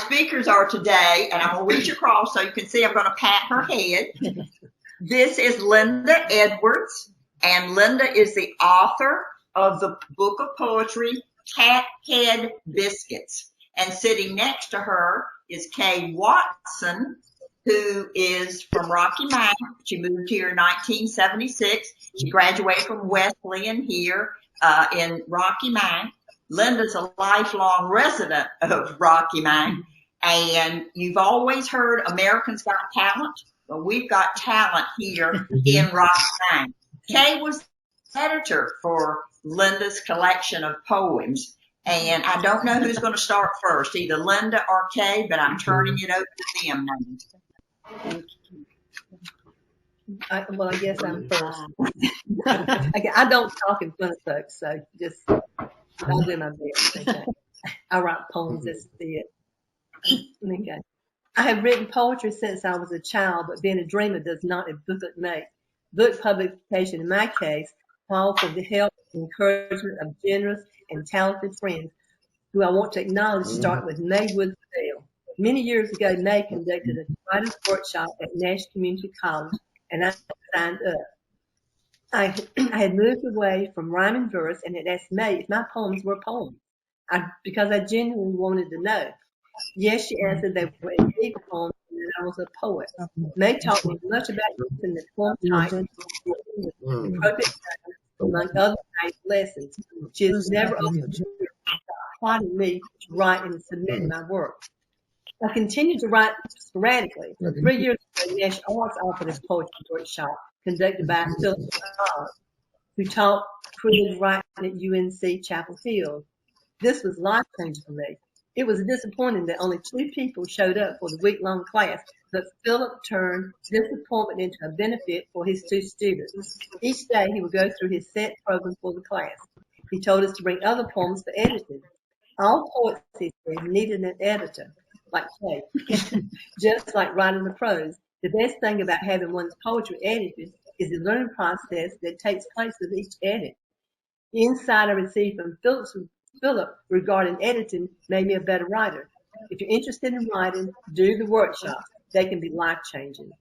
speakers are today, and I'm going to reach across so you can see I'm going to pat her head. This is Linda Edwards, and Linda is the author of the book of poetry, Cathead Biscuits. And sitting next to her is Kay Watson, who is from Rocky Mount. She moved here in 1976. She graduated from Wesleyan here in Rocky Mount. Linda's a lifelong resident of Rocky Mount, and you've always heard Americans Got Talent. Well, we've got talent here in Rocky Mount. Kay was editor for Linda's collection of poems, and I don't know who's going to start first, either Linda or Kay, but I'm turning it over to them now. I guess I'm first. I don't talk in front of folks, so just I'll do my best. Okay. I write poems. That's it. Okay. I have written poetry since I was a child, but being a dreamer does not a booklet make. Book publication, in my case, calls for the help and encouragement of generous and talented friends who I want to acknowledge, starting with May Woodsdale. Many years ago, May conducted a writer's workshop at Nash Community College, and I signed up. I had moved away from rhyme and verse and had asked May if my poems were poems, because I genuinely wanted to know. Yes, she answered they were indeed poems and that I was a poet. May taught me much about using the poem type, appropriate time, among other type lessons. She has never applauded me to write and submit my work. I continued to write sporadically. 3 years ago, Nash Arts offered a poetry workshop conducted by Philip Cobb, who taught creative writing at UNC Chapel Hill. This was life-changing for me. It was disappointing that only 2 people showed up for the week-long class, but Philip turned disappointment into a benefit for his 2 students. Each day, he would go through his set program for the class. He told us to bring other poems for editing. All poets, he said, needed an editor, like Kay. Just like writing the prose, the best thing about having one's poetry edited is the learning process that takes place with each edit. The insight I received from Philip regarding editing made me a better writer. If you're interested in writing, do the workshops. They can be life-changing.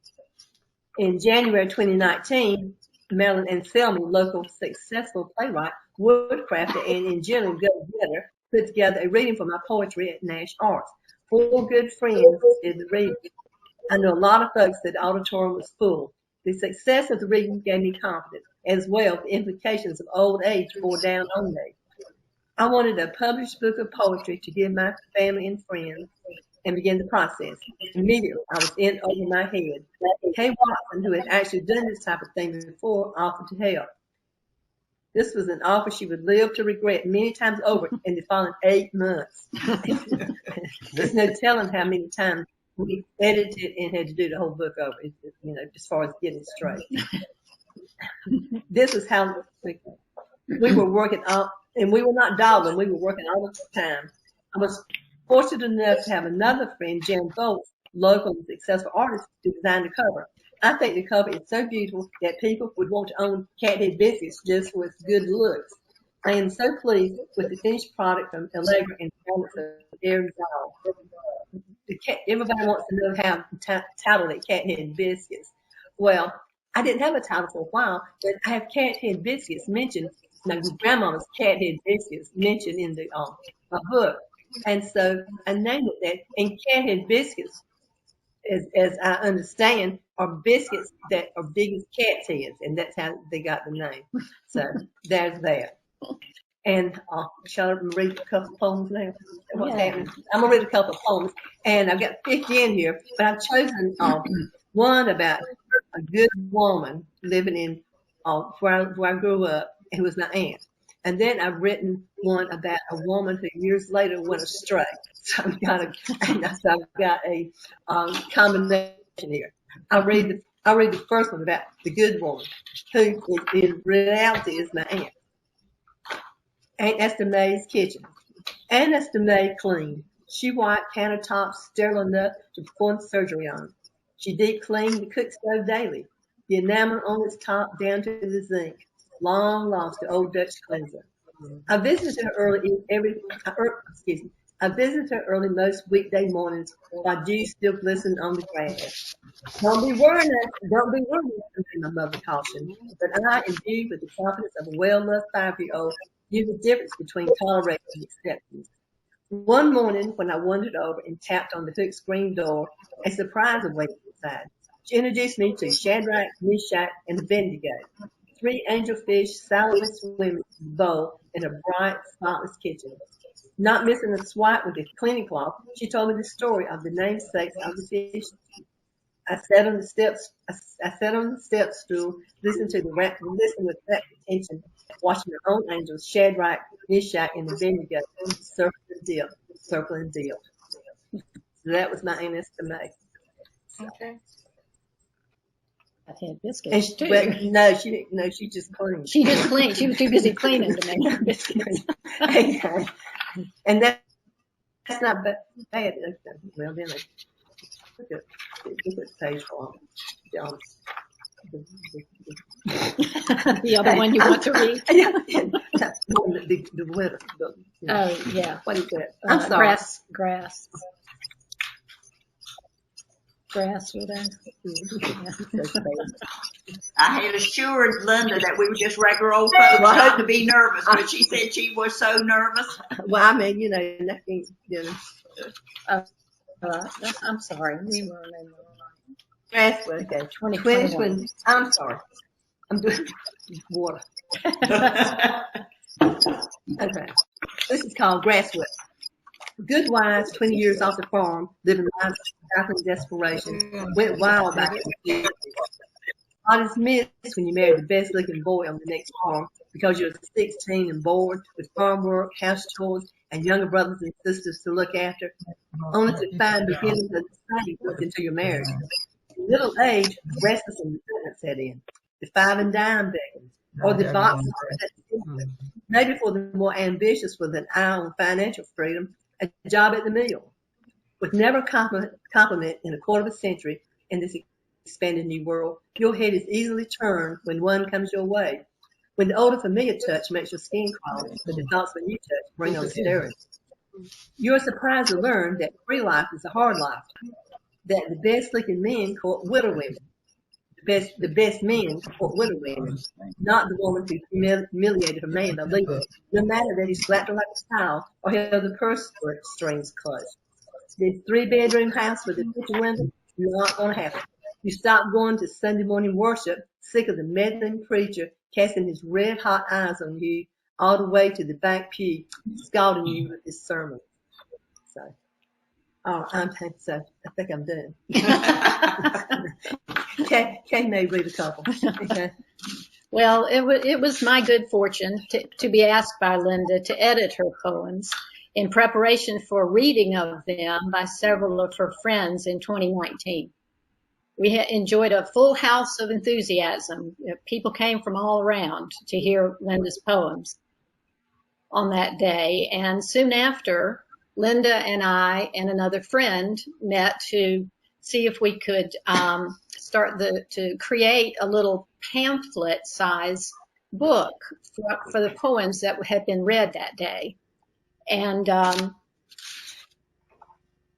In January 2019, Marilyn Anselmi, local successful playwright, woodcrafter, and engineer go-getter, put together a reading for my poetry at Nash Arts. 4 good friends did the reading. I know a lot of folks that the auditorium was full. The success of the reading gave me confidence, as well as the implications of old age bore down on me. I wanted a published book of poetry to give my family and friends and begin the process. Immediately, I was in over my head. Kay Watson, who had actually done this type of thing before, offered to help. This was an offer she would live to regret many times over in the following 8 months. There's no telling how many times we edited and had to do the whole book over, as far as getting it straight. This is how we were working out, and we were not dawdling, we were working all the time. I was fortunate enough to have another friend, Jan Bolts, local and successful artist, to design the cover. I think the cover is so beautiful that people would want to own Cathead Biscuits just for its good looks. I am so pleased with the finished product from Allegra and Aaron Dahl. Everybody wants to know how titled it Cathead Biscuits. Well, I didn't have a title for a while, but I have Cathead Biscuits mentioned. My grandmama's Cathead Biscuits mentioned in the my book, and so I named it that. And Cathead Biscuits, as I understand, are biscuits that are big as cat's heads, and that's how they got the name. So there's that. And shall I read a couple of poems now? What's happening? I'm gonna read a couple of poems, and I've got 50 in here, but I've chosen one about a good woman living in where I grew up, who was my aunt. And then I've written one about a woman who years later went astray. So I've got a combination here. I'll read the first one about the good woman, who in reality is my aunt. Aunt Esther May's kitchen. Aunt Esther May cleaned. She wiped countertops sterile enough to perform surgery on. She deep cleaned the cook stove daily, the enamel on its top down to the zinc. Long lost the old Dutch cleanser. I visited her I visited her early most weekday mornings while dew still glistened on the grass. Don't be worrying, my mother cautioned. But I, imbued with the confidence of a well-loved 5-year-old, knew the difference between toleration and acceptance. One morning, when I wandered over and tapped on the hooked screen door, a surprise awaited inside. She introduced me to Shadrach, Meshach, and Abednego, 3 angelfish silently swimming in a bowl in a bright, spotless kitchen. Not missing a swipe with a cleaning cloth, she told me the story of the namesakes of the fish. I sat on the steps. I sat on the step stool, listened with rapt attention, watching my own angels, Shadrach, Meshach, and Abednego, circle and deal. So that was my Aunt Esther May. Okay. I had And biscuits too. no, she didn't. No, she just cleaned. She just cleaned. She was too busy cleaning to make biscuits. Okay. And that's not bad. Well, then look at the page for The other one you want to read? The letter. Oh, yeah. What is that? I'm sorry. Grass. Grass with a. I had assured Linda that we were just regular old folks, not to be nervous, but she said she was so nervous. Well, I mean, nothing, I'm sorry. We were in Grass, okay. 2021. I'm sorry. I'm doing water. Okay. This is called Grasswood. Good wives, 20 years off the farm, living lives of baffling desperation, went wild back in the 50s. All is missed when you marry the best looking boy on the next farm because you're 16 and bored with farm work, house chores, and younger brothers and sisters to look after, only to find beginnings of the same until you're married. In middle age, restless and resentment set in. The 5 and dime beckons, or the box. Maybe for the more ambitious with an eye on financial freedom, a job at the mill. With never compliment in a quarter of a century in this expanded new world, your head is easily turned when one comes your way. When the older familiar touch makes your skin crawl, but the thoughts of a new touch bring on staring. You're surprised to learn that free life is a hard life, that the best looking men court widow women. The best men court widow women, not the woman who humiliated her man illegally, no matter that he slapped her like a child or held the purse strings close. This 3-bedroom house with a kitchen window is not going to happen. You stop going to Sunday morning worship, sick of the meddling preacher casting his red-hot eyes on you all the way to the back pew, scalding you with his sermon. So, I think I'm done. Kay may read a couple. Okay. Well, it was my good fortune to be asked by Linda to edit her poems in preparation for reading of them by several of her friends in 2019. We enjoyed a full house of enthusiasm. People came from all around to hear Linda's poems on that day. And soon after, Linda and I and another friend met to see if we could to create a little pamphlet size book for the poems that had been read that day. And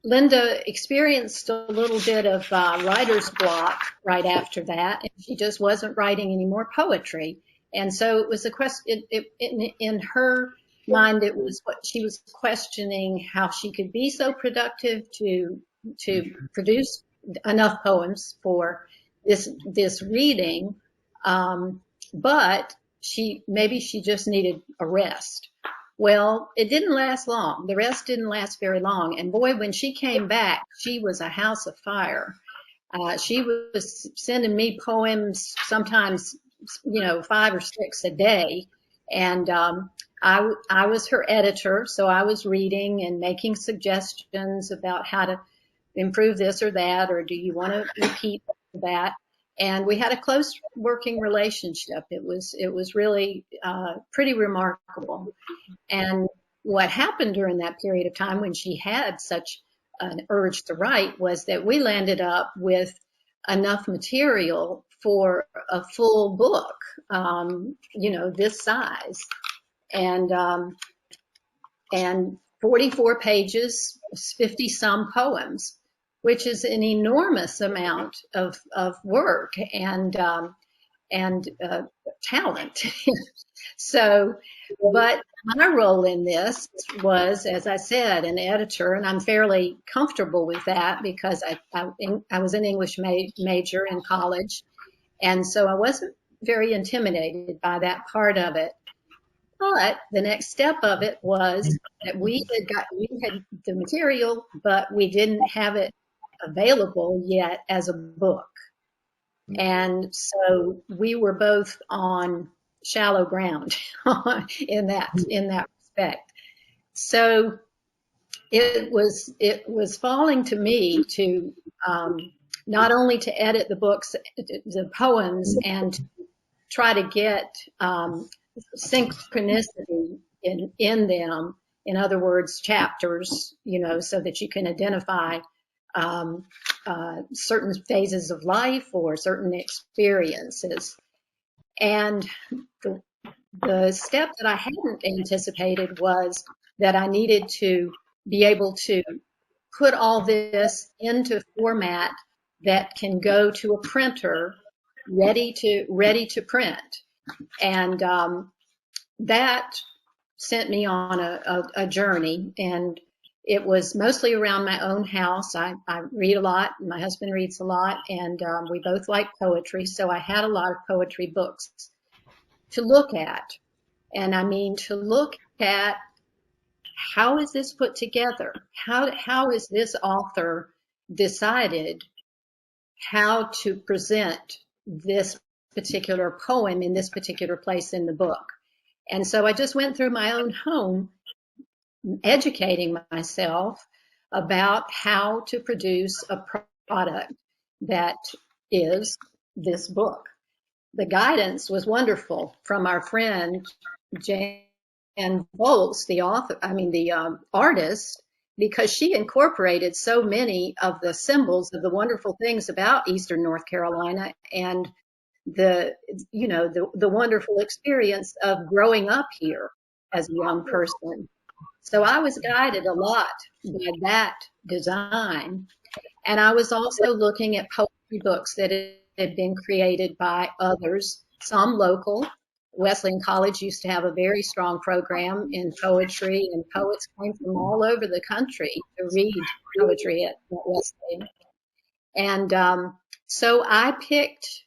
Linda experienced a little bit of writer's block right after that, and she just wasn't writing any more poetry. And so it was a question in her mind. It was what she was questioning, how she could be so productive to produce enough poems for this reading, but maybe she just needed a rest. Well, it didn't last long. The rest didn't last very long. And boy, when she came back, she was a house of fire. She was sending me poems, sometimes, 5 or 6 a day. And I was her editor, so I was reading and making suggestions about how to improve this or that, or do you want to repeat that? And we had a close working relationship. It was really pretty remarkable. And what happened during that period of time when she had such an urge to write was that we landed up with enough material for a full book, this size. And 44 pages, 50 some poems, which is an enormous amount of work and talent. So, but my role in this was, as I said, an editor, and I'm fairly comfortable with that because I was an English major in college, and so I wasn't very intimidated by that part of it. But the next step of it was that we had the material, but we didn't have it available yet as a book. And so we were both on shallow ground in that respect. So it was falling to me to not only to edit the books, the poems, and try to get synchronicity in them. In other words, chapters, so that you can identify certain phases of life or certain experiences. And the step that I hadn't anticipated was that I needed to be able to put all this into format that can go to a printer ready to print. And that sent me on a journey, and it was mostly around my own house. I read a lot, my husband reads a lot, and we both like poetry, so I had a lot of poetry books to look at. And I mean, to look at how is this put together? How is this author decided how to present this particular poem in this particular place in the book? And so I just went through my own home, educating myself about how to produce a product that is this book. The guidance was wonderful from our friend Jan Volz, the artist, because she incorporated so many of the symbols of the wonderful things about Eastern North Carolina and the wonderful experience of growing up here as a young person. So I was guided a lot by that design. And I was also looking at poetry books that had been created by others, some local. Wesleyan College used to have a very strong program in poetry, and poets came from all over the country to read poetry at Wesleyan. And so I picked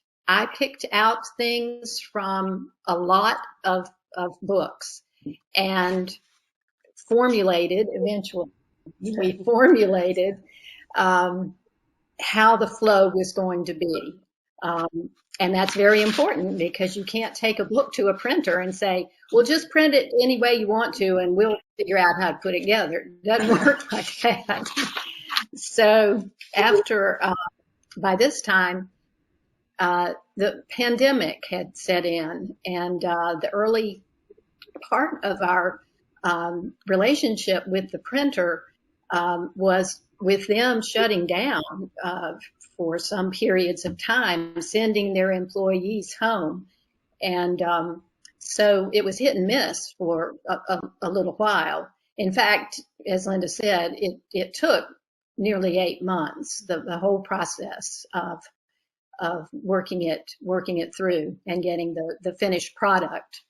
out things from a lot of books and eventually we formulated how the flow was going to be. And that's very important because you can't take a book to a printer and say, well, just print it any way you want to and we'll figure out how to put it together. It doesn't work like that. So after, by this time, the pandemic had set in, and the early part of our relationship with the printer was with them shutting down for some periods of time, sending their employees home. And so it was hit and miss for a little while. In fact, as Linda said, it took nearly 8 months, the whole process of working it through and getting the finished product.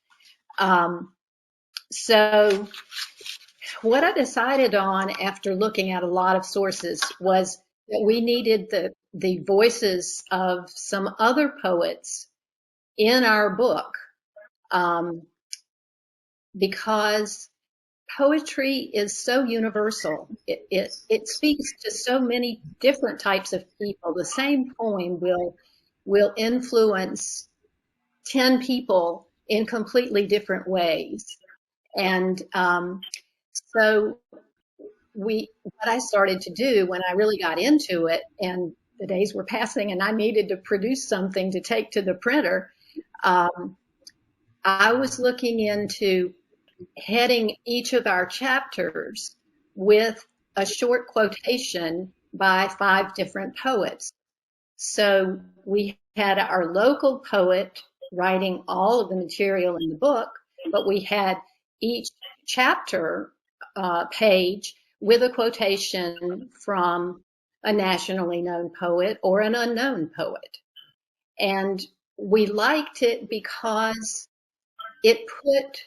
So what I decided on after looking at a lot of sources was that we needed the voices of some other poets in our book, because poetry is so universal. It speaks to so many different types of people. The same poem will influence 10 people in completely different ways. And so what I started to do when I really got into it, and the days were passing and I needed to produce something to take to the printer, I was looking into heading each of our chapters with a short quotation by 5 different poets. So we had our local poet writing all of the material in the book, but we had each chapter page with a quotation from a nationally known poet or an unknown poet. And we liked it because it put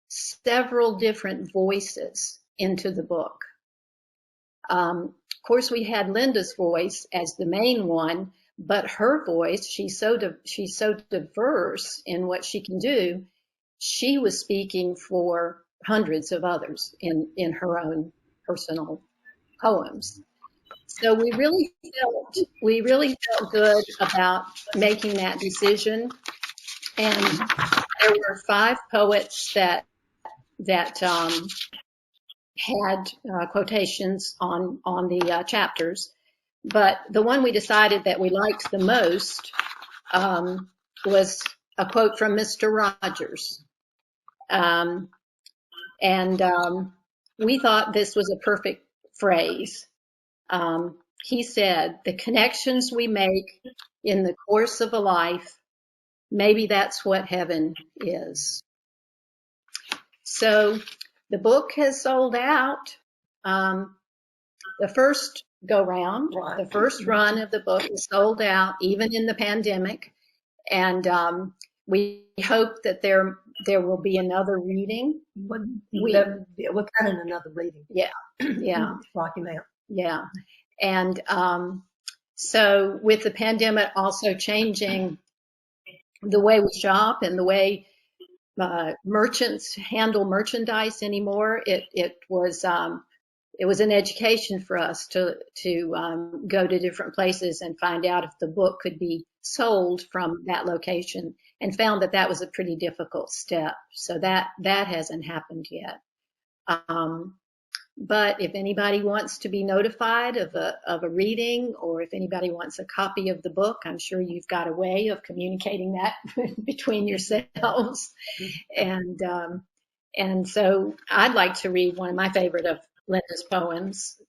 several different voices into the book. Of course, we had Linda's voice as the main one, but her voice, she's so diverse in what she can do. She was speaking for hundreds of others in her own personal poems. So we really felt good about making that decision. And there were 5 poets that had quotations on the chapters, but the one we decided that we liked the most was a quote from Mr. Rogers, and we thought this was a perfect phrase. He said, "The connections we make in the course of a life, maybe that's what heaven is." So the book has sold out. The first go round, the first run of the book is sold out, even in the pandemic. And we hope that there will be another reading. What kind of another reading? Yeah, yeah, Rocky Mountain. yeah. And so with the pandemic also changing the way we shop and the way merchants handle merchandise anymore, it was an education for us to go to different places and find out if the book could be sold from that location, and found that was a pretty difficult step. So that hasn't happened yet. But if anybody wants to be notified of a reading, or if anybody wants a copy of the book, I'm sure you've got a way of communicating that between yourselves. And so I'd like to read one of my favorite of Linda's poems.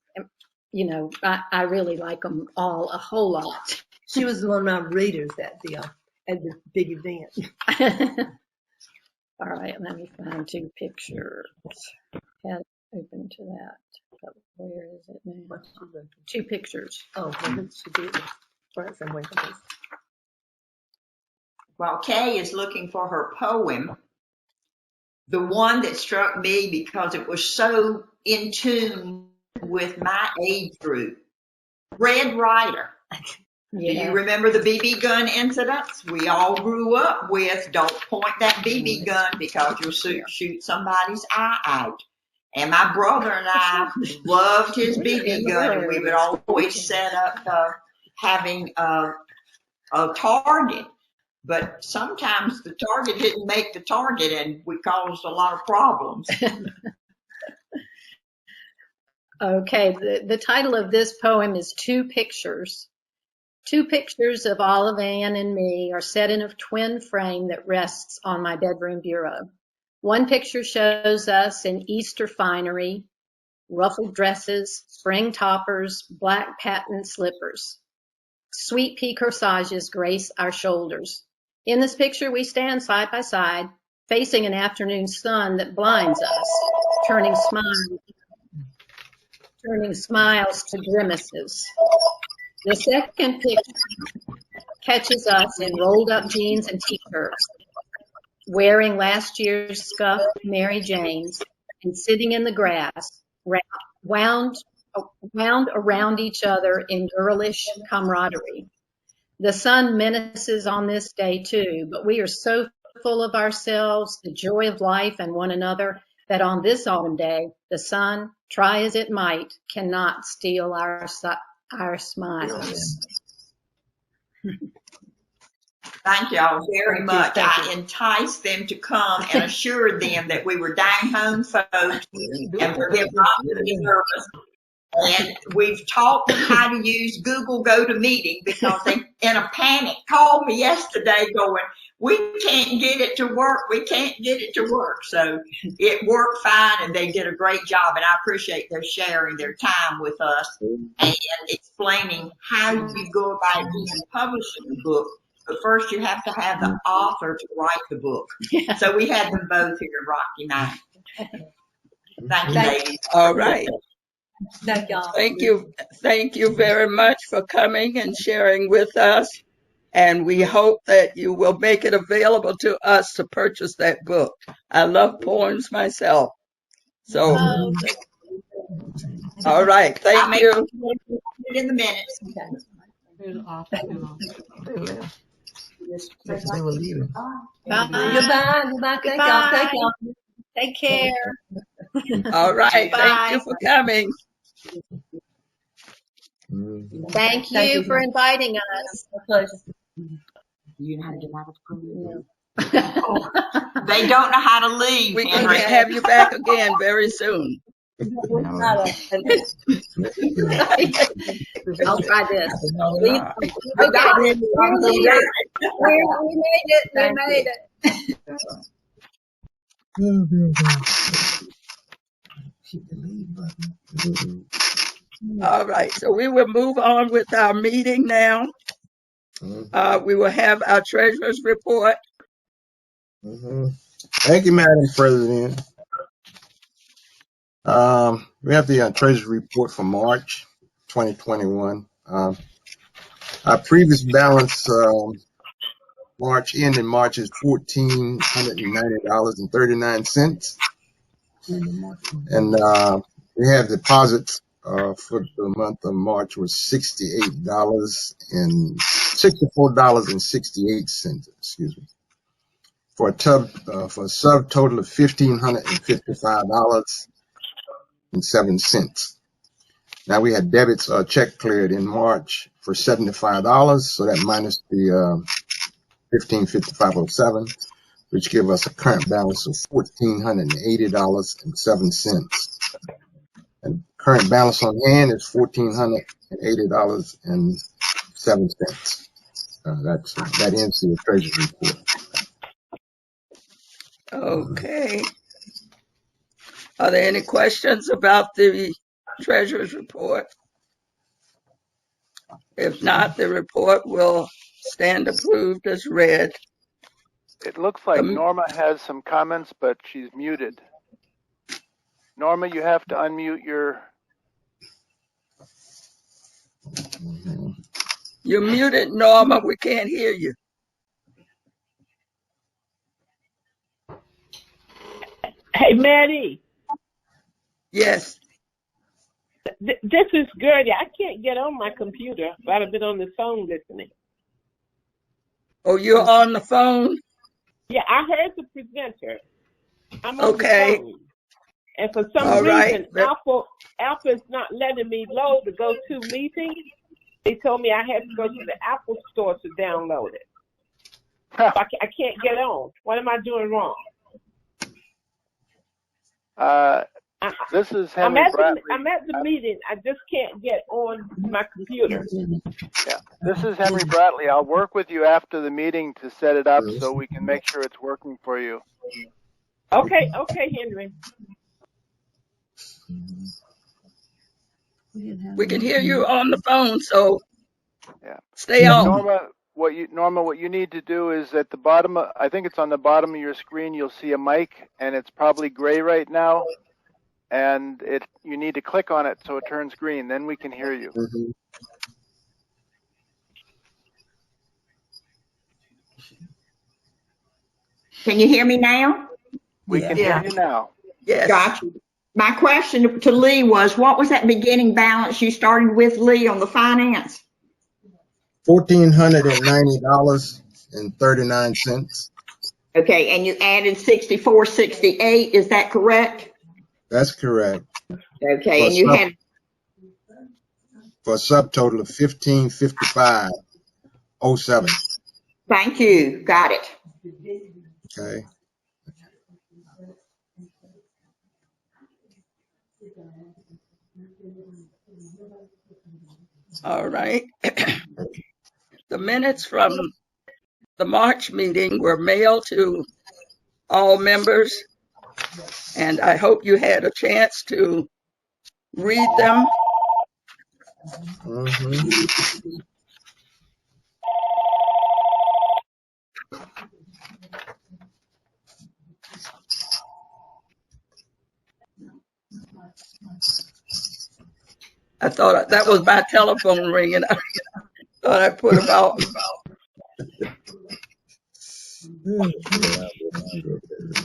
You know, I really like them all a whole lot. She was one of my readers at the big event. All right, let me find 2 pictures. Had open to that. But where is it now? 2 pictures. Oh, well, she did. Right somewhere. While Kay is looking for her poem, the one that struck me because it was so in tune with my age group, Red Ryder. Yeah. Do you remember the BB gun incidents? We all grew up with, don't point that BB gun because you'll shoot somebody's eye out. And my brother and I loved his BB gun, and we would always set up having a target. But sometimes the target didn't make the target, and we caused a lot of problems. Okay, the title of this poem is 2 Pictures. 2 pictures of Olive Ann and me are set in a twin frame that rests on my bedroom bureau. One picture shows us in Easter finery, ruffled dresses, spring toppers, black patent slippers. Sweet pea corsages grace our shoulders. In this picture, we stand side by side, facing an afternoon sun that blinds us, turning smiles to grimaces. The second picture catches us in rolled up jeans and t-shirts, wearing last year's scuffed Mary Janes and sitting in the grass, wound around each other in girlish camaraderie. The sun menaces on this day too, but we are so full of ourselves, the joy of life and one another, that on this autumn day, the sun, try as it might, cannot steal our smiles. Thank y'all very much. I enticed them to come and assured them that we were down home folks and for them not to be nervous. And we've taught them how to use Google GoToMeeting because they, in a panic, called me yesterday going, we can't get it to work. We can't get it to work. So it worked fine, and they did a great job. And I appreciate their sharing their time with us and explaining how you go about even publishing the book. But first, you have to have the author to write the book. So we had them both here, Rocky Mountain. Thank you, Thank- ladies. All right. Thank y'all. Thank you. Thank you very much for coming and sharing with us. And we hope that you will make it available to us to purchase that book. I love poems myself. So, Oh, all right. I'll Thank make you. it in the minutes. They were leaving. bye. Goodbye. Goodbye. Thank y'all. Thank y'all. Take care. All right. Thank you Bye. for coming. Thank Thank you you. for inviting us. My pleasure. You know how to get out of the program? No. They don't know how to leave, We're going Henry. to have you back again very soon. Not I'll try this. All We, right. okay, we made it. We made it. All right. So we will move on with our meeting now. We will have our treasurer's report. Thank you, Madam President. We have the Treasury report for March 2021. Our previous balance, ending March is $1,490.39. And we have deposits for the month of March was $64.68, excuse me, for a subtotal of $1,555.07. Now we had debits check cleared in March for $75, so that minus the $1,555.07, which give us a current balance of $1,480.07. And current balance on hand is $1,480.07. That ends the treasury report. Okay. Are there any questions about the treasurer's report? If not, the report will stand approved as read. It looks like Norma has some comments, but she's muted. Norma, you have to unmute your. You're muted, Norma. We can't hear you. Hey, Maddie, Yes. this is Gertie. I can't get on my computer, but I've been on the phone listening. Oh, you're on the phone? Yeah, I heard the presenter. I'm on Okay. the phone. And for some All right. reason, Alpha is not letting me load the go-to meeting. They told me I had to go to the Apple store to download it. So I can't get on. What am I doing wrong? This is Henry Bradley. I'm at the meeting. I just can't get on my computer. Yeah, this is Henry Bradley. I'll work with you after the meeting to set it up so we can make sure it's working for you. Okay, Henry. We can hear you on the phone, so yeah. stay on. Norma, what you need to do is at the bottom, I think it's on the bottom of your screen, you'll see a mic, and it's probably gray right now, and you need to click on it so it turns green, then we can hear you. Can you hear me now? We can hear you now. Yes. Gotcha. My question to Lee was, what was that beginning balance you started with, Lee, on the finance? $1,490.39. Okay, and you added 64.68, is that correct? That's correct. Okay, and you had for a subtotal of $1,555.07. Thank you. Got it. Okay. All right. The minutes from the March meeting were mailed to all members, and I hope you had a chance to read them. I thought that was my telephone ringing. I thought I put about.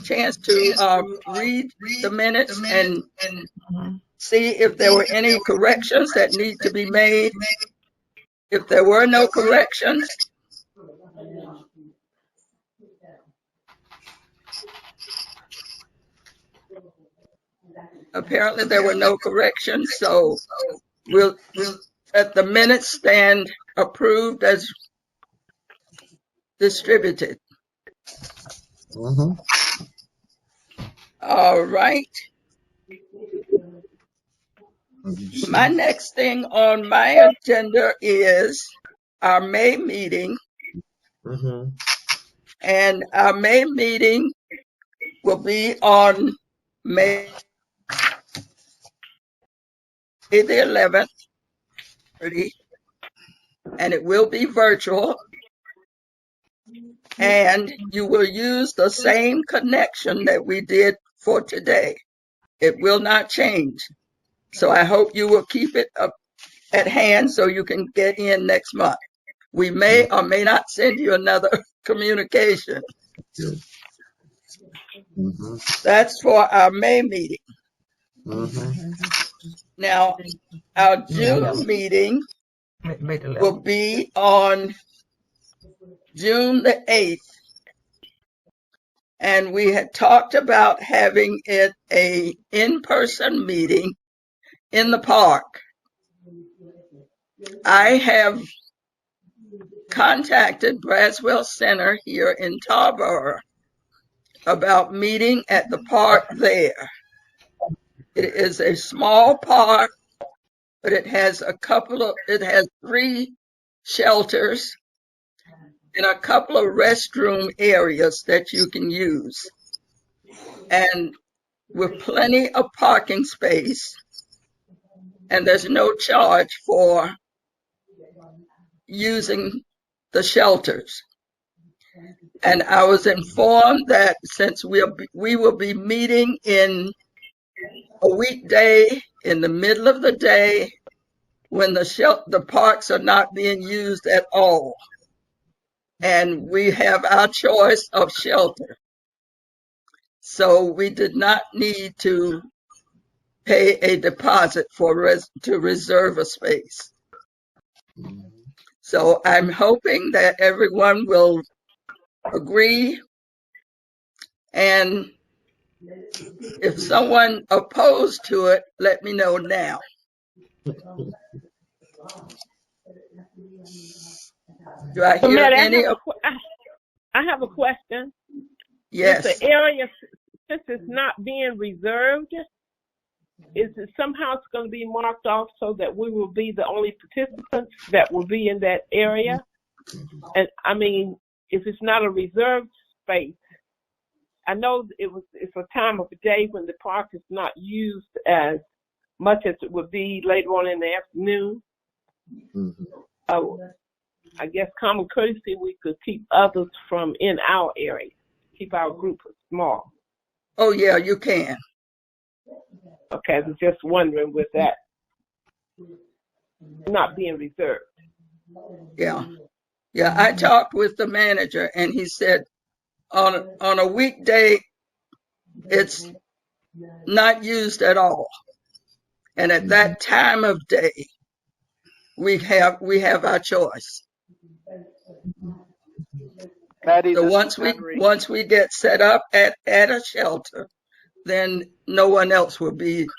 Chance to read the minutes and see if there were any corrections that need to be made. If there were no corrections, apparently there were no corrections, so we'll let the minutes stand approved as distributed. Mm-hmm. All right. My next thing on my agenda is our May meeting. Mm-hmm. And our May meeting will be on May the 11th, and it will be virtual. And you will use the same connection that we did for today. It will not change. So I hope you will keep it up at hand so you can get in next month. We may or may not send you another communication. Mm-hmm. That's for our May meeting. Mm-hmm. Now, our June meeting will be on June the 8th. And we had talked about having it a in-person meeting in the park. I have contacted Braswell Center here in Tarboro about meeting at the park there. It is a small park, but it has it has 3 shelters and a couple of restroom areas that you can use. And with plenty of parking space, and there's no charge for using the shelters. And I was informed that since we will be meeting in a weekday in the middle of the day when the parks are not being used at all, and we have our choice of shelter. So we did not need to pay a deposit to reserve a space. So I'm hoping that everyone will agree, and if someone opposed to it, let me know now. Do I hear any? I have a question. Yes. Is the area, since it's not being reserved, is it somehow it's going to be marked off so that we will be the only participants that will be in that area? And I mean, if it's not a reserved space, I know it's a time of the day when the park is not used as much as it would be later on in the afternoon. Mm-hmm. I guess common courtesy, we could keep others from in our area, keep our group small. Oh yeah, you can. Okay, I was just wondering with that not being reserved. Yeah. Yeah, I talked with the manager and he said on a weekday, it's not used at all. And at that time of day, we have our choice. Patty, so once we get set up at a shelter, then no one else will be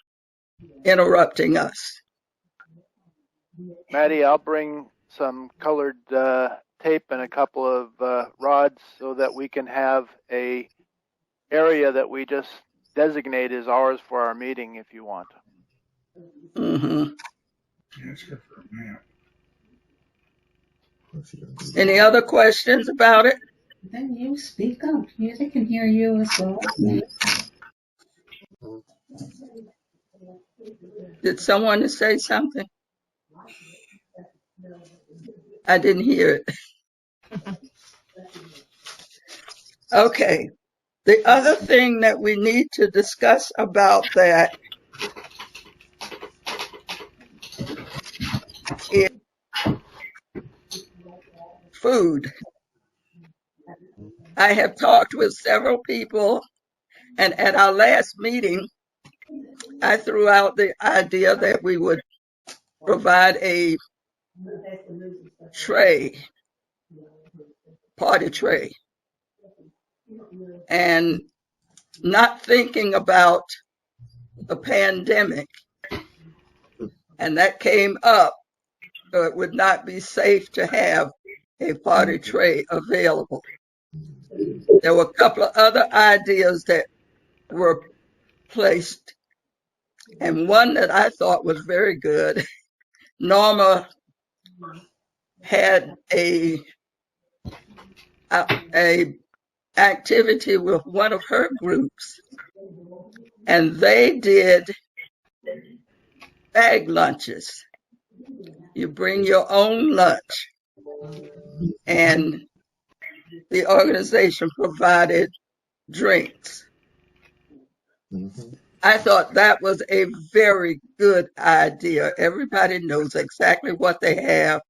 interrupting us. Maddie, I'll bring some colored tape and a couple of rods so that we can have a area that we just designate as ours for our meeting if you want. Mm-hmm. Any other questions about it? Then you speak up. They can hear you as well as me. Did someone say something? I didn't hear it. Okay. The other thing that we need to discuss about that is food. I have talked with several people, and at our last meeting, I threw out the idea that we would provide a tray, party tray, and not thinking about the pandemic. And that came up, so it would not be safe to have a party tray available. There were a couple of other ideas that were placed, and one that I thought was very good. Norma had a activity with one of her groups, and they did bag lunches. You bring your own lunch, and the organization provided drinks. I thought that was a very good idea. Everybody knows exactly what they have,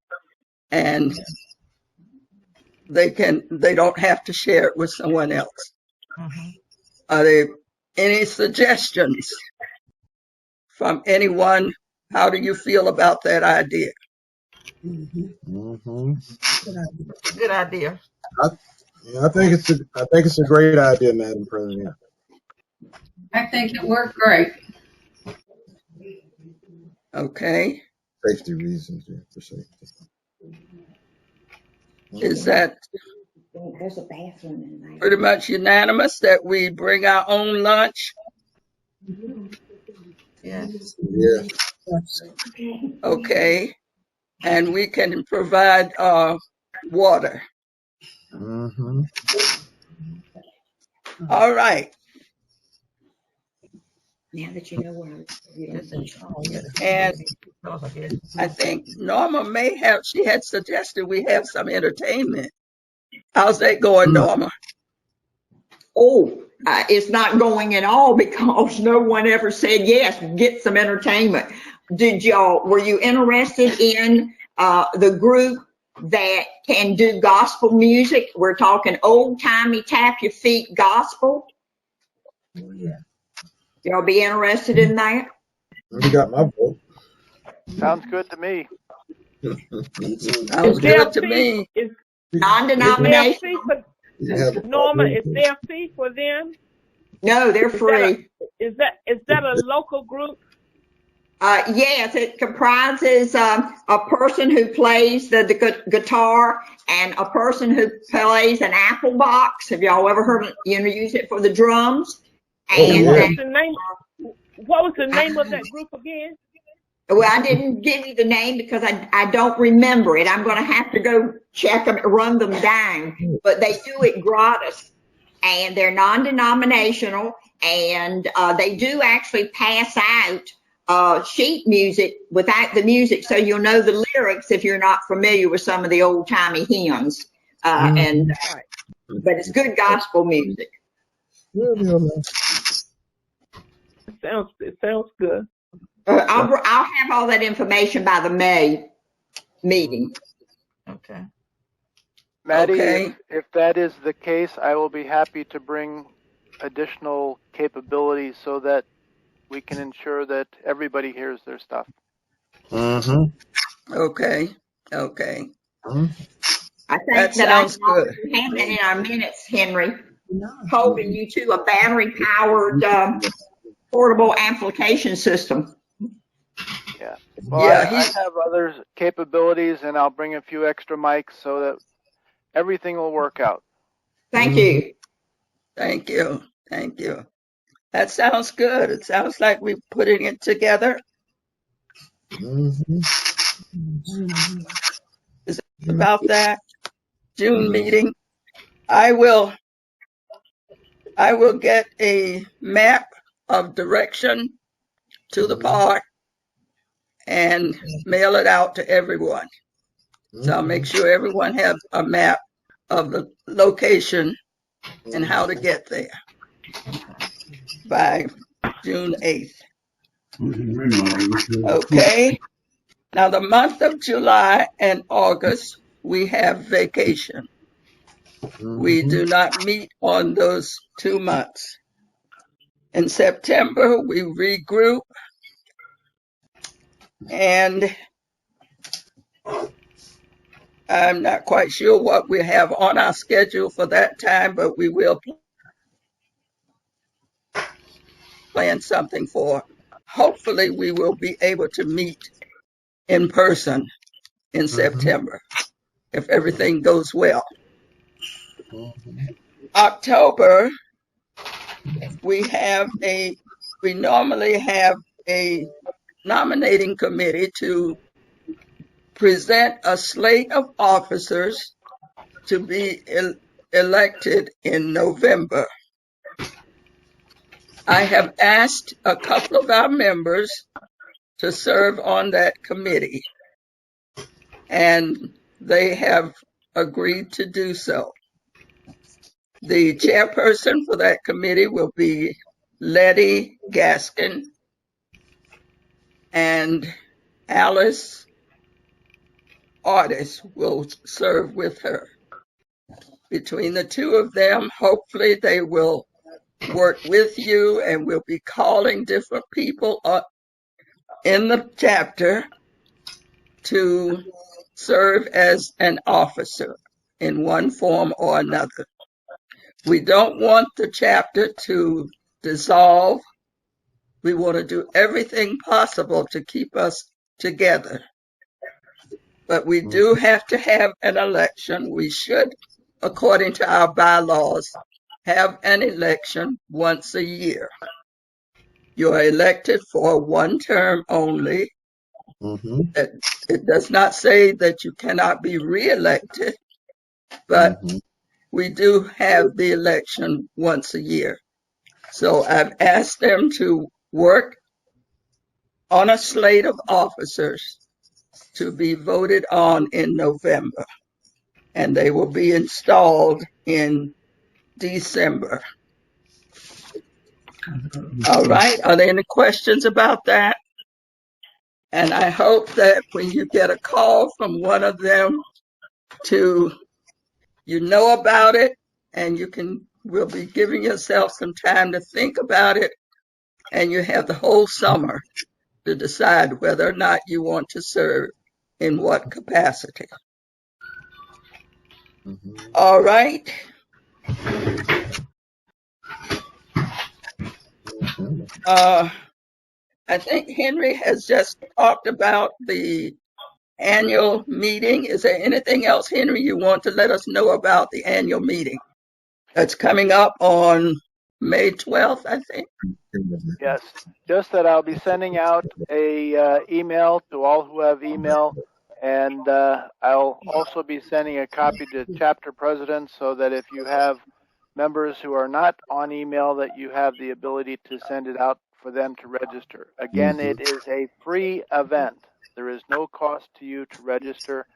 and they don't have to share it with someone else. Are there any suggestions from anyone? How do you feel about that idea? Good idea. I think it's a great idea, Madam President. I think it worked great. Okay. Safety reasons, yeah, for safety. Is that There's a bathroom in there. pretty much unanimous that we bring our own lunch? Yes. Yeah. Okay. And we can provide water. All right. Now that you know where you're in control. And I think Norma she had suggested we have some entertainment. How's that going, Norma? Oh, it's not going at all because no one ever said yes, get some entertainment. Were you interested in the group that can do gospel music? We're talking old timey tap your feet gospel. Oh, yeah. Y'all be interested in that? You got my vote. Sounds good to me. Sounds good to me. Non-denominational. Norma, is there a fee for them? No, they're free. Is that a local group? Yes, it comprises a person who plays the guitar and a person who plays an apple box. Have y'all ever heard of use it for the drums? And what was the name of that group again? Well, I didn't give you the name because I don't remember it. I'm going to have to go check them, run them down. But they do it gratis, and they're non-denominational, and they do actually pass out sheet music without the music, so you'll know the lyrics if you're not familiar with some of the old-timey hymns. But it's good gospel music. It sounds good. I'll have all that information by the May meeting. Okay. Maddie, Okay. if that is the case, I will be happy to bring additional capabilities so that we can ensure that everybody hears their stuff. Okay. I think That that I sounds good. have that in our minutes, Henry, holding you to a battery-powered portable amplification system. Yeah. Well, Yeah, I have other capabilities, and I'll bring a few extra mics so that everything will work out. Thank you. Thank you. That sounds good. It sounds like we're putting it together. Is it about that June meeting? I will get a map of direction to the park and mail it out to everyone. So I'll make sure everyone has a map of the location and how to get there by June 8th. Okay. Now, the month of July and August, we have vacation. We do not meet on those 2 months. In September, we regroup, and I'm not quite sure what we have on our schedule for that time, but we will plan something for. Hopefully, we will be able to meet in person in September if everything goes well. October, we normally have a nominating committee to present a slate of officers to be elected in November. I have asked a couple of our members to serve on that committee, and they have agreed to do so. The chairperson for that committee will be Letty Gaskin, and Alice Artis will serve with her. Between the two of them, hopefully they will work with you, and we'll be calling different people up in the chapter to serve as an officer in one form or another. We don't want the chapter to dissolve. We want to do everything possible to keep us together. But we do have to have an election. We should, according to our bylaws, have an election once a year. You are elected for one term only. It does not say that you cannot be reelected, but we do have the election once a year. So I've asked them to work on a slate of officers to be voted on in November, and they will be installed in December. All right, are there any questions about that? And I hope that when you get a call from one of them you know about it, and will be giving yourself some time to think about it, and you have the whole summer to decide whether or not you want to serve in what capacity. All right. I think Henry has just talked about the annual meeting. Is there anything else, Henry, you want to let us know about the annual meeting that's coming up on May 12th, I think? Yes, just that I'll be sending out a email to all who have email, and I'll also be sending a copy to chapter presidents so that if you have members who are not on email, that you have the ability to send it out for them to register. Again, it is a free event. There is no cost to you to register,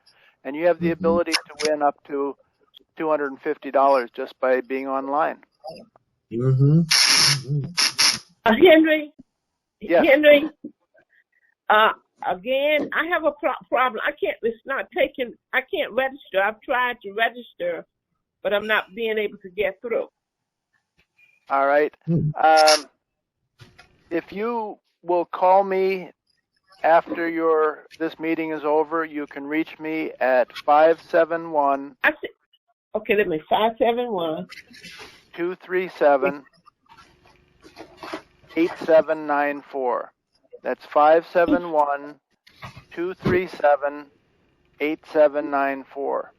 and you have the ability to win up to $250 just by being online. Henry? Yes. Henry? Again, I have a problem. I can't register. I've tried to register, but I'm not being able to get through. All right. If you will call me after this meeting is over, you can reach me at 571. Okay, let me 571 237 8794. That's 571 237 8794.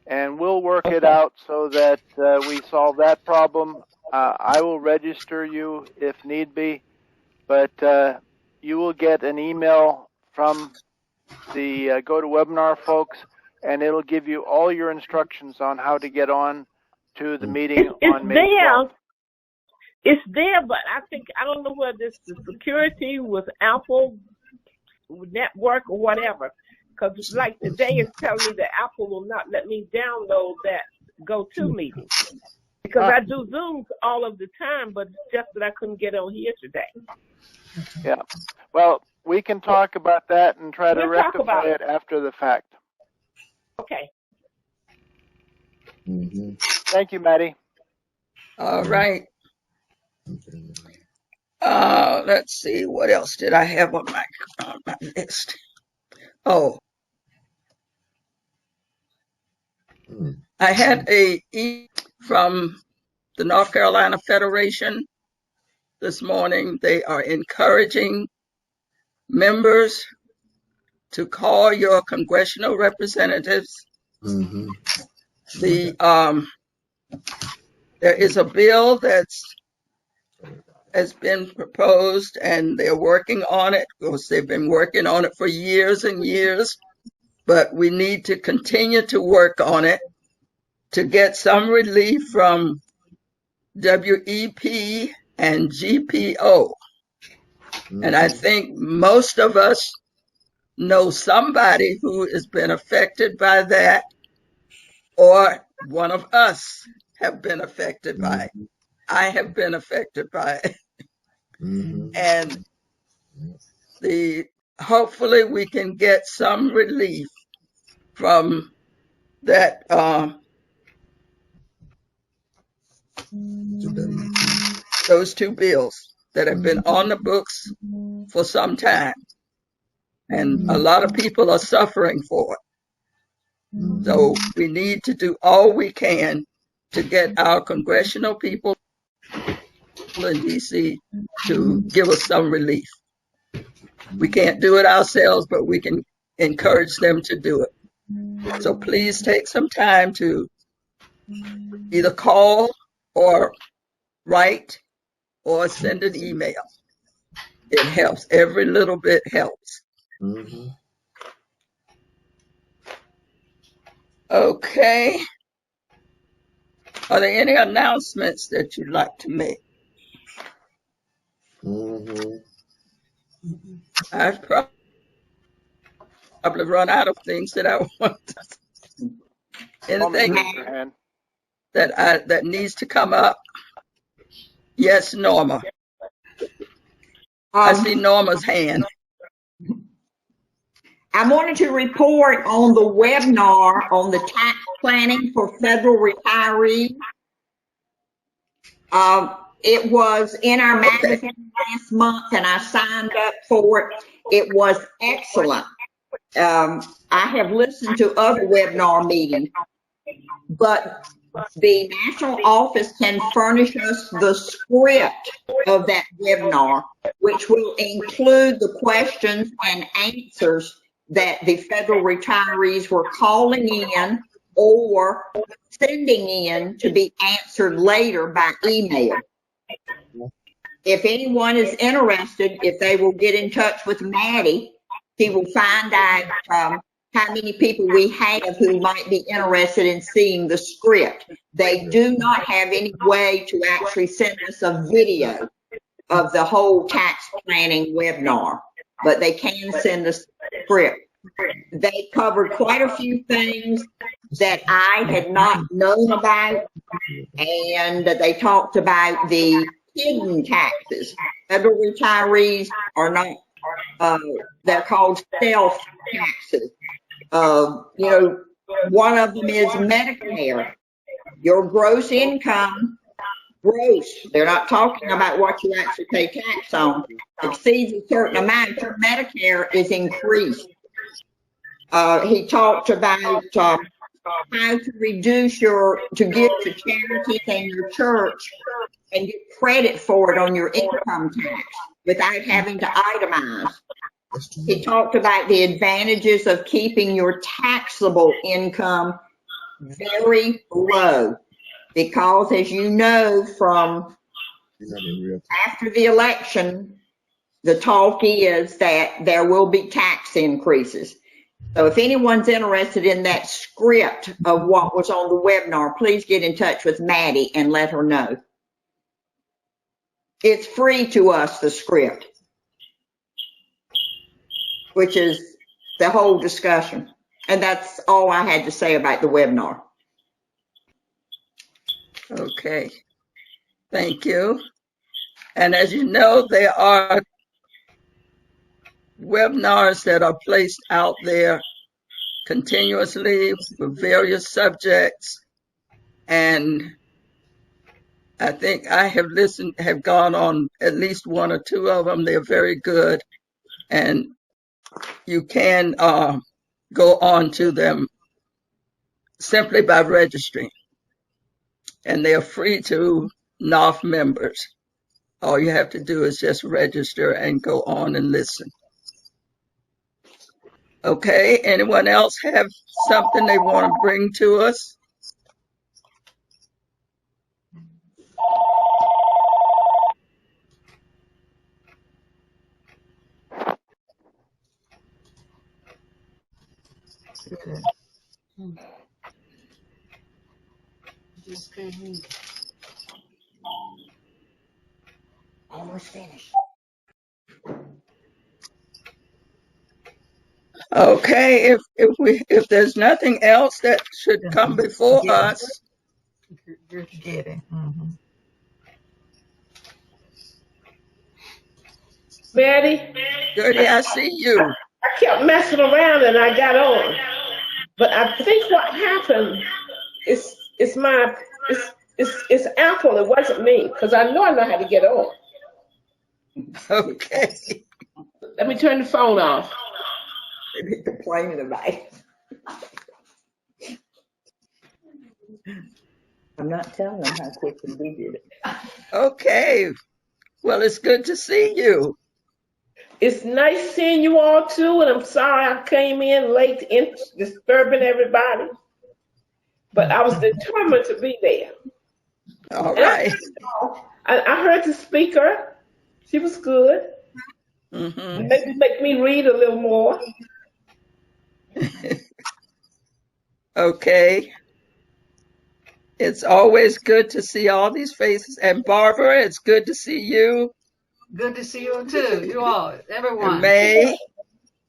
And we'll work it out so that we solve that problem. I will register you if need be, but you will get an email from the GoToWebinar folks, and it'll give you all your instructions on how to get on to the meeting on May 12th. It's there, but I don't know whether it's the security with Apple network or whatever. Because like today it's telling me that Apple will not let me download that GoToMeeting. Because I do Zooms all of the time, but it's just that I couldn't get on here today. Yeah. Well, We can talk about that and try to We'll talk rectify about it after the fact. Okay. Mhm. Thank you, Maddie. All right. Okay. Let's see. What else did I have on my list? Oh, Mm. I had a email from the North Carolina Federation this morning. They are encouraging members to call your congressional representatives. Mhm. There is a bill has been proposed, and they're working on it. Of course, they've been working on it for years and years, but we need to continue to work on it to get some relief from WEP and GPO. And I think most of us know somebody who has been affected by that, or one of us have been affected by it. I have been affected by it. Mhm. And hopefully we can get some relief from that those two bills that have been on the books for some time, and a lot of people are suffering for it. So we need to do all we can to get our congressional people in DC to give us some relief. We can't do it ourselves, but we can encourage them to do it. So please take some time to either call or write or send an email. It helps. Every little bit helps. Mhm. Okay. Are there any announcements that you'd like to make? Mhm. I've probably run out of things that I want. Anything Raise your hand. that needs to come up? Yes, Norma. I see Norma's hand. I wanted to report on the webinar on the tax planning for federal retirees. It was in our magazine last month, and I signed up for it. It was excellent. I have listened to other webinar meetings, but the national office can furnish us the script of that webinar, which will include the questions and answers that the federal retirees were calling in or sending in to be answered later by email. If anyone is interested, if they will get in touch with Maddie, she will find out how many people we have who might be interested in seeing the script. They do not have any way to actually send us a video of the whole tax planning webinar, but they can send us the script. They covered quite a few things that I had not known about, and they talked about the hidden taxes. Federal retirees are not, they're called stealth taxes. One of them is Medicare. Your gross income, gross, they're not talking about what you actually pay tax on, exceeds a certain amount, your Medicare is increased. He talked about how to reduce to give to charities and your church and get credit for it on your income tax without having to itemize. He talked about the advantages of keeping your taxable income very low because, as you know, from after the election, the talk is that there will be tax increases. So if anyone's interested in that script of what was on the webinar, please get in touch with Maddie and let her know. It's free to us, the script, which is the whole discussion. And that's all I had to say about the webinar. Okay. Thank you. And as you know, there are webinars that are placed out there continuously for various subjects. And I think I have gone on at least one or two of them. They're very good. And you can go on to them simply by registering. And they are free to NOF members. All you have to do is just register and go on and listen. Okay, anyone else have something they want to bring to us? Almost finished. Okay, if there's nothing else that should come before us. You're getting. Mm-hmm. Betty, Gertie, I see you. I kept messing around and I got on. But I think what happened is it's Apple. It wasn't me because I know how to get on. Okay. Let me turn the phone off. They're complaining about it. I'm not telling them how quickly we did it. Okay. Well, it's good to see you. It's nice seeing you all too, and I'm sorry I came in late, disturbing everybody. But I was determined to be there. All right. I heard the speaker. She was good. Mm-hmm. Maybe make me read a little more. Okay. It's always good to see all these faces. And Barbara, it's good to see you. Good to see you too. You all, everyone. And May.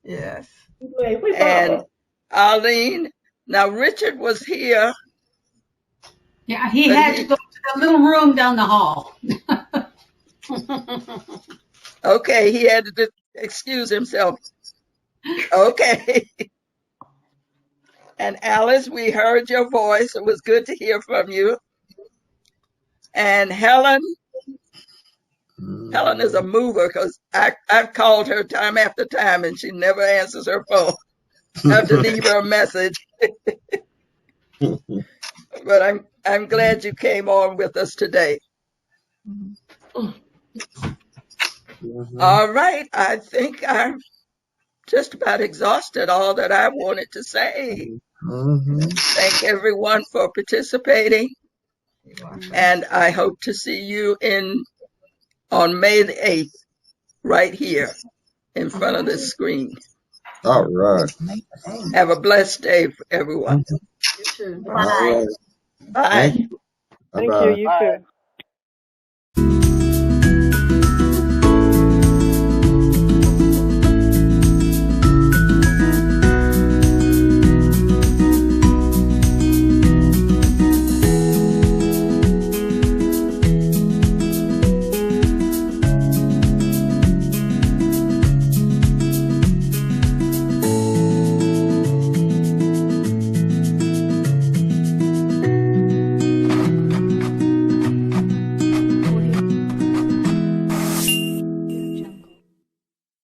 Yes. Wait, and Arlene. Now, Richard was here. Yeah, he had to go to the little room down the hall. Okay, he had to excuse himself. Okay. And Alice, we heard your voice. It was good to hear from you. And Helen. Helen is a mover because I've called her time after time and she never answers her phone. I have to leave her a message. But I'm glad you came on with us today. All right. I think I've just about exhausted all that I wanted to say. Thank everyone for participating. And I hope to see you on May the 8th, right here in front of this screen. All right. Have a blessed day, everyone. You too. All right. Bye. Thank you. Thank you. You too.